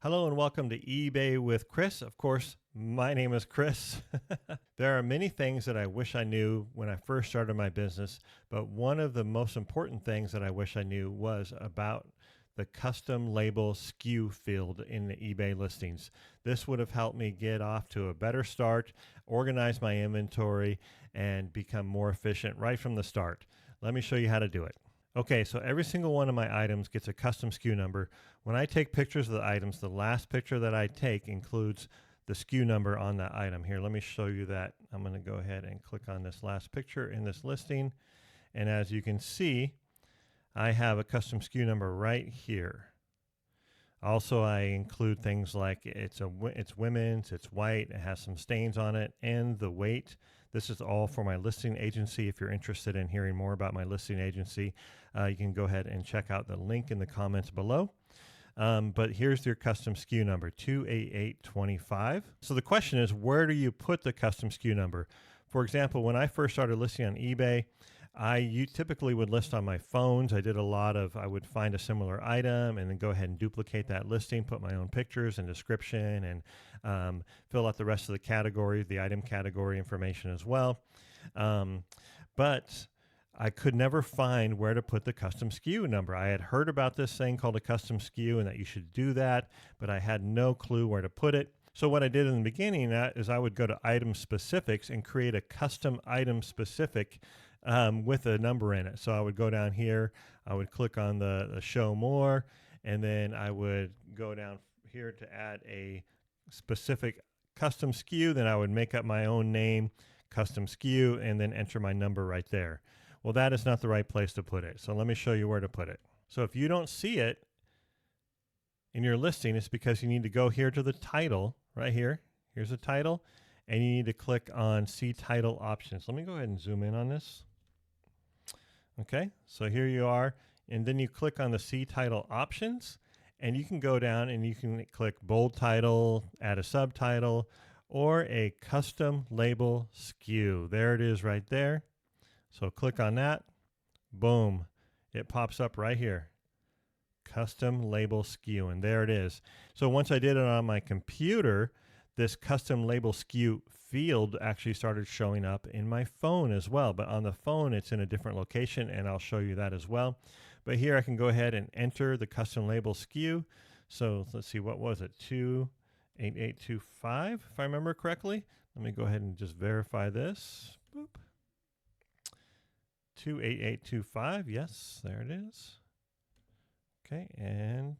Hello and welcome to eBay with Chris. Of course, my name is Chris. There are many things that I wish I knew when I first started my business, but one of the most important things that I wish I knew was about the custom label SKU field in the eBay listings. This would have helped me get off to a better start, organize my inventory, and become more efficient right from the start. Let me show you how to do it. Okay, so every single one of my items gets a custom SKU number. When I take pictures of the items, the last picture that I take includes the SKU number on that item. Here, let me show you that. I'm going to go ahead and click on this last picture in this listing. And as you can see, I have a custom SKU number right here. Also, I include things like it's women's, it's white, it has some stains on it, and the weight. This is all for my listing agency. If you're interested in hearing more about my listing agency, you can go ahead and check out the link in the comments below. But here's your custom SKU number, 28825. So the question is, where do you put the custom SKU number? For example, when I first started listing on eBay, I typically would list on my phones. I would find a similar item and then go ahead and duplicate that listing, put my own pictures and description, and fill out the rest of the categories, the item category information as well. But I could never find where to put the custom SKU number. I had heard about this thing called a custom SKU and that you should do that, but I had no clue where to put it. So what I did in the beginning is I would go to item specifics and create a custom item specific with a number in it. So I would go down here, I would click on the show more, and then I would go down here to add a specific custom SKU. Then I would make up my own name, custom SKU, and then enter my number right there. Well, that is not the right place to put it. So let me show you where to put it. So if you don't see it in your listing, it's because you need to go here to the title right here. Here's the title, and you need to click on See Title Options. Let me go ahead and zoom in on this. Okay, so here you are, and then you click on the See Title Options, and you can go down and you can click Bold Title, add a subtitle, or a Custom Label SKU. There it is right there. So click on that, boom, it pops up right here. Custom Label SKU, and there it is. So once I did it on my computer, this custom label SKU field actually started showing up in my phone as well. But on the phone, it's in a different location, and I'll show you that as well. But here I can go ahead and enter the custom label SKU. So let's see, what was it? 28825, if I remember correctly. Let me go ahead and just verify this. Boop. 28825, yes, there it is. Okay, and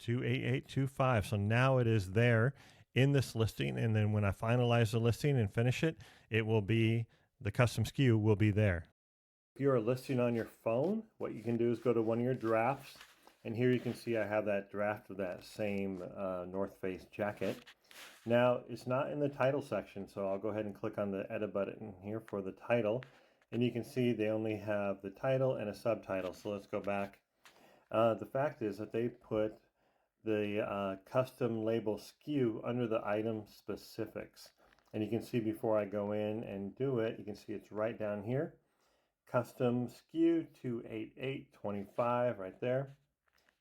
28825. So now it is there in this listing, and then when I finalize the listing and finish it, it will be, the custom SKU will be there. If you're listing on your phone, what you can do is go to one of your drafts, and here you can see I have that draft of that same North Face jacket. Now, it's not in the title section, so I'll go ahead and click on the edit button here for the title, and you can see they only have the title and a subtitle. So let's go back. The fact is that they put the custom label SKU under the item specifics. And you can see before I go in and do it, you can see it's right down here. Custom SKU 28825 right there.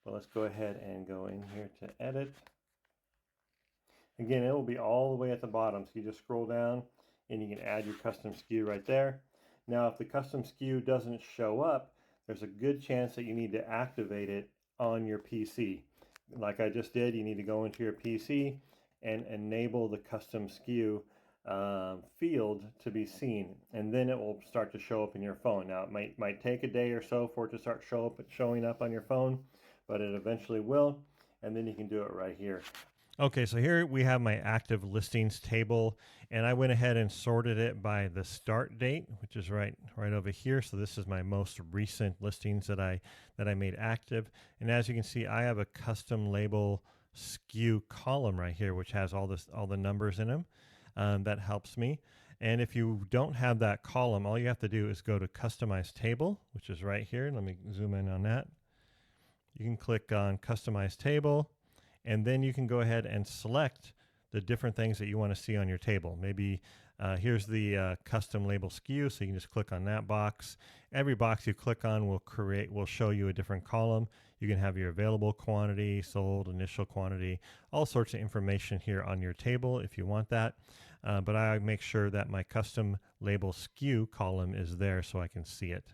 But let's go ahead and go in here to edit. Again, it will be all the way at the bottom. So you just scroll down and you can add your custom SKU right there. Now, if the custom SKU doesn't show up, there's a good chance that you need to activate it on your PC. Like I just did, you need to go into your PC and enable the custom SKU field to be seen, and then it will start to show up in your phone. Now, it might take a day or so for it to start showing up on your phone, but it eventually will, and then you can do it right here. Okay, so here we have my active listings table, and I went ahead and sorted it by the start date, which is right over here. So this is my most recent listings that I made active. And as you can see, I have a custom label SKU column right here, which has all the numbers in them. That helps me. And if you don't have that column, all you have to do is go to Customize Table, which is right here. Let me zoom in on that. You can click on Customize Table, and then you can go ahead and select the different things that you want to see on your table. Maybe here's the custom label SKU, so you can just click on that box. Every box you click on will show you a different column. You can have your available quantity, sold, initial quantity, all sorts of information here on your table if you want that. But I make sure that my custom label SKU column is there so I can see it.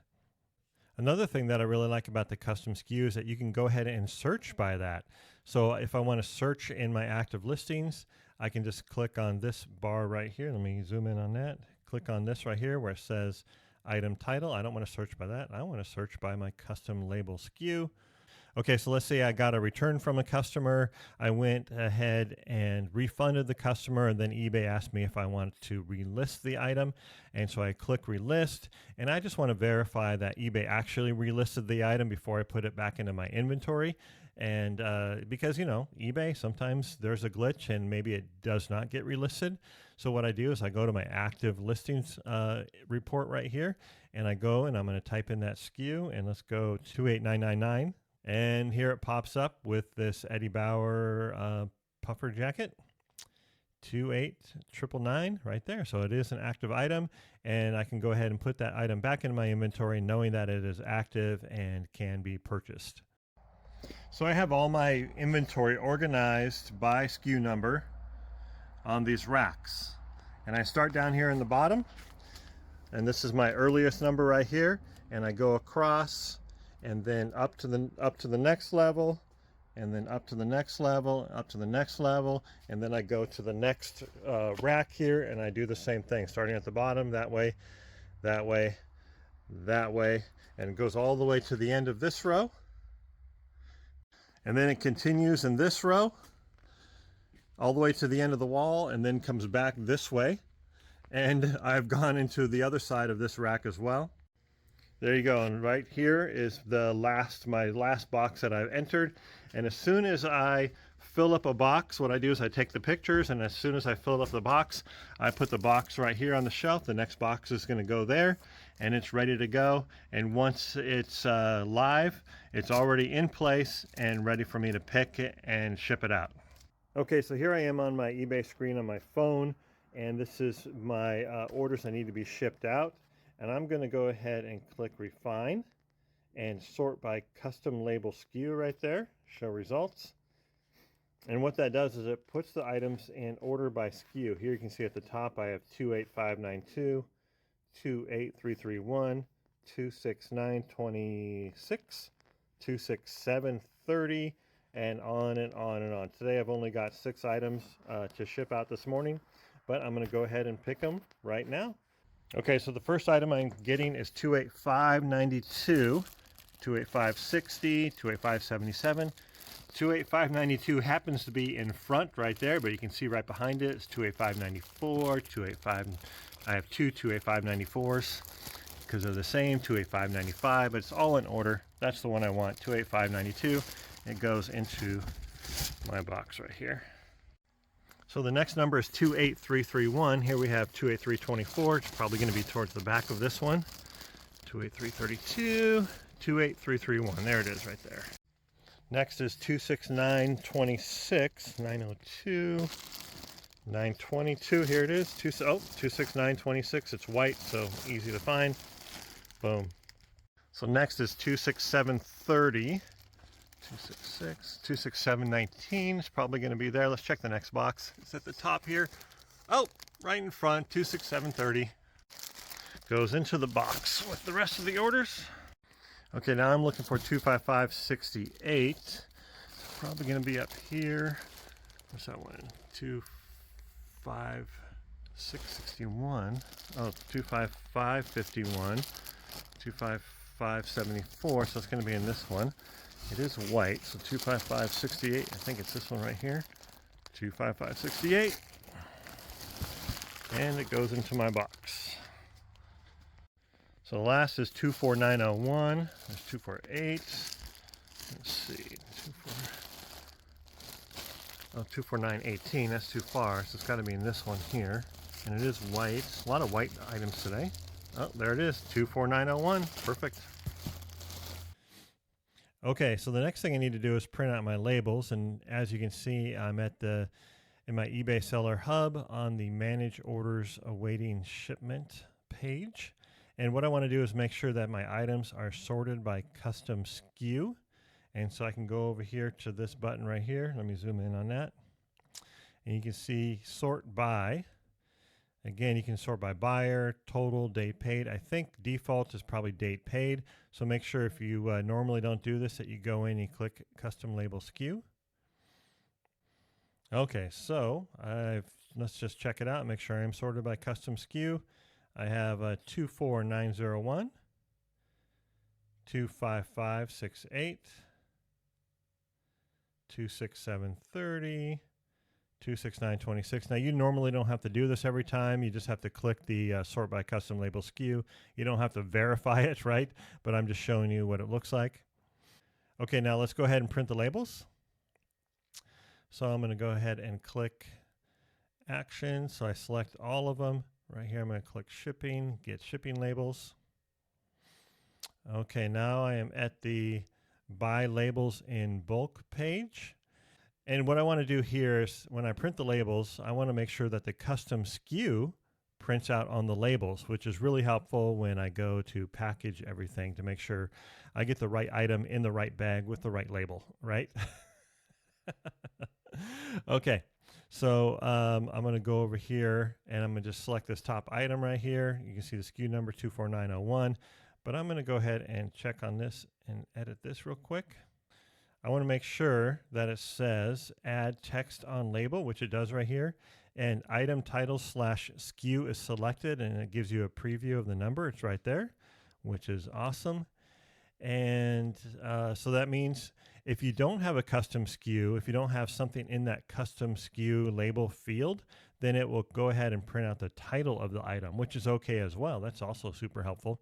Another thing that I really like about the custom SKU is that you can go ahead and search by that. So if I want to search in my active listings, I can just click on this bar right here. Let me zoom in on that. Click on this right here where it says item title. I don't want to search by that. I want to search by my custom label SKU. Okay, so let's say I got a return from a customer. I went ahead and refunded the customer, and then eBay asked me if I wanted to relist the item. And so I click relist, and I just want to verify that eBay actually relisted the item before I put it back into my inventory. And because, you know, eBay, sometimes there's a glitch and maybe it does not get relisted. So what I do is I go to my active listings report right here, and I go and I'm going to type in that SKU, and let's go 28999. And here it pops up with this Eddie Bauer puffer jacket, 28999 right there. So it is an active item, and I can go ahead and put that item back in my inventory knowing that it is active and can be purchased. So I have all my inventory organized by SKU number on these racks. And I start down here in the bottom, and this is my earliest number right here, and I go across and then up to the next level, and then up to the next level, up to the next level, and then I go to the next rack here, and I do the same thing, starting at the bottom, that way, that way, that way, and it goes all the way to the end of this row, and then it continues in this row, all the way to the end of the wall, and then comes back this way, and I've gone into the other side of this rack as well. There you go, and right here is my last box that I've entered. And as soon as I fill up a box, what I do is I take the pictures, and as soon as I fill up the box, I put the box right here on the shelf. The next box is going to go there, and it's ready to go. And once it's live, it's already in place and ready for me to pick it and ship it out. Okay, so here I am on my eBay screen on my phone, and this is my orders that need to be shipped out. And I'm going to go ahead and click refine and sort by custom label SKU right there, show results. And what that does is it puts the items in order by SKU. Here you can see at the top I have 28592, 28331, 26926, 26730, and on and on and on. Today I've only got 6 items to ship out this morning, but I'm going to go ahead and pick them right now. Okay, so the first item I'm getting is 28592, 28560, 28577. 28592 happens to be in front right there, but you can see right behind it is 28594, 285. I have two 28594s because they're the same, 28595, but it's all in order. That's the one I want, 28592. It goes into my box right here. So the next number is 28331. Here we have 28324. It's probably going to be towards the back of this one. 28332, 28331. There it is right there. Next is 26926, 902, 922. Here it is. 26926. It's white, so easy to find. Boom. So next is 26730. 266, 26719 is probably going to be there. Let's check the next box. It's at the top here. Oh, right in front, 26730. Goes into the box with the rest of the orders. Okay, now I'm looking for 25568. It's probably going to be up here. Where's that one? 25661. Oh, 25551. 25574. So it's going to be in this one. It is white, so 25568. I think it's this one right here. 25568. And it goes into my box. So the last is 24901. There's 248. Let's see. 24918. That's too far, so it's got to be in this one here. And it is white. A lot of white items today. Oh, there it is. 24901. Perfect. Okay, so the next thing I need to do is print out my labels, and as you can see, I'm at the in my eBay Seller Hub on the Manage Orders Awaiting Shipment page. And what I want to do is make sure that my items are sorted by custom SKU. And so I can go over here to this button right here. Let me zoom in on that. And you can see sort by. Again, you can sort by buyer, total, date paid. I think default is probably date paid. So make sure if you normally don't do this that you go in and you click Custom Label SKU. Okay, so let's just check it out and make sure I am sorted by custom SKU. I have 24901, 25568, 26730, 26926. Now you normally don't have to do this every time. You just have to click the sort by custom label SKU. You don't have to verify it, right? But I'm just showing you what it looks like. Okay, now let's go ahead and print the labels. So I'm going to go ahead and click action. So I select all of them. Right here, I'm going to click shipping, get shipping labels. Okay, now I am at the buy labels in bulk page. And what I want to do here is when I print the labels, I want to make sure that the custom SKU prints out on the labels, which is really helpful when I go to package everything to make sure I get the right item in the right bag with the right label, right? Okay, so I'm going to go over here and I'm going to just select this top item right here. You can see the SKU number 24901, but I'm going to go ahead and check on this and edit this real quick. I want to make sure that it says add text on label, which it does right here, and item title / SKU is selected, and it gives you a preview of the number. It's right there, which is awesome. And so that means if you don't have a custom SKU, if you don't have something in that custom SKU label field, then it will go ahead and print out the title of the item, which is okay as well. That's also super helpful.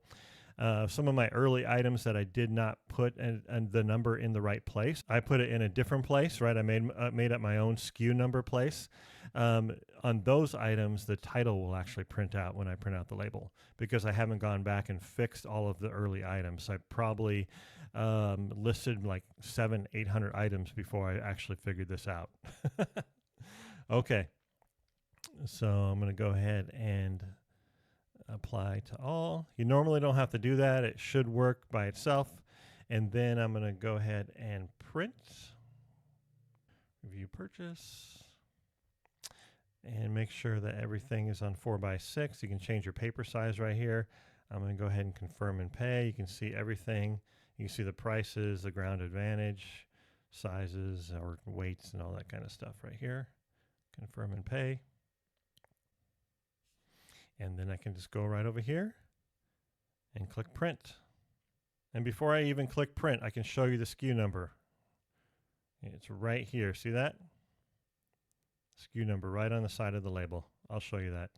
Some of my early items that I did not put the number in the right place, I put it in a different place, right? I made up my own SKU number place. On those items, the title will actually print out when I print out the label because I haven't gone back and fixed all of the early items. I probably listed like 700-800 items before I actually figured this out. Okay, so I'm going to go ahead and apply to all. You normally don't have to do that. It should work by itself. And then I'm going to go ahead and print, review purchase, and make sure that everything is on 4x6. You can change your paper size right here. I'm going to go ahead and confirm and pay. You can see everything. You can see the prices, the ground advantage, sizes or weights and all that kind of stuff right here. Confirm and pay. And then I can just go right over here and click print. And before I even click print, I can show you the SKU number. It's right here. See that? SKU number right on the side of the label. I'll show you that.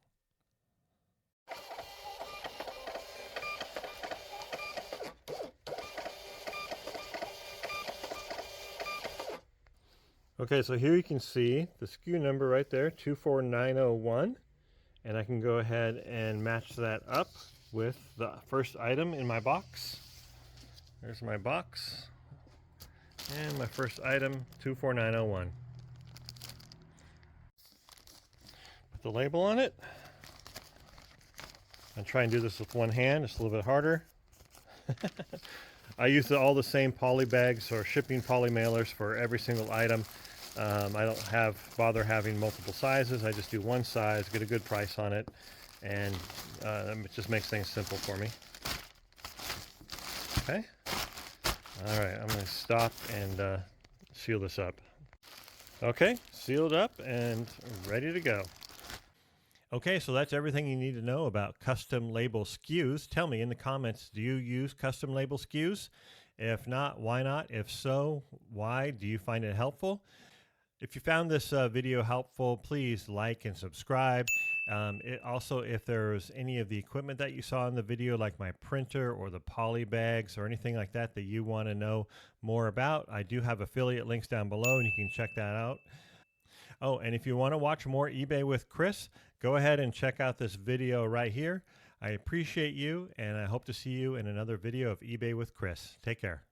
Okay, so here you can see the SKU number right there, 24901. And I can go ahead and match that up with the first item in my box. There's my box. And my first item, 24901. Put the label on it. I'll try and do this with one hand. It's a little bit harder. I use all the same poly bags or shipping poly mailers for every single item. I don't bother having multiple sizes. I just do one size, get a good price on it, and it just makes things simple for me. Okay. All right, I'm going to stop and seal this up. Okay, sealed up and ready to go. Okay, so that's everything you need to know about custom label SKUs. Tell me in the comments, do you use custom label SKUs? If not, why not? If so, why? Do you find it helpful? If you found this video helpful, please like and subscribe. Also, if there's any of the equipment that you saw in the video, like my printer or the poly bags or anything like that that you want to know more about, I do have affiliate links down below and you can check that out. Oh, and if you want to watch more eBay with Chris, go ahead and check out this video right here. I appreciate you, and I hope to see you in another video of eBay with Chris. Take care.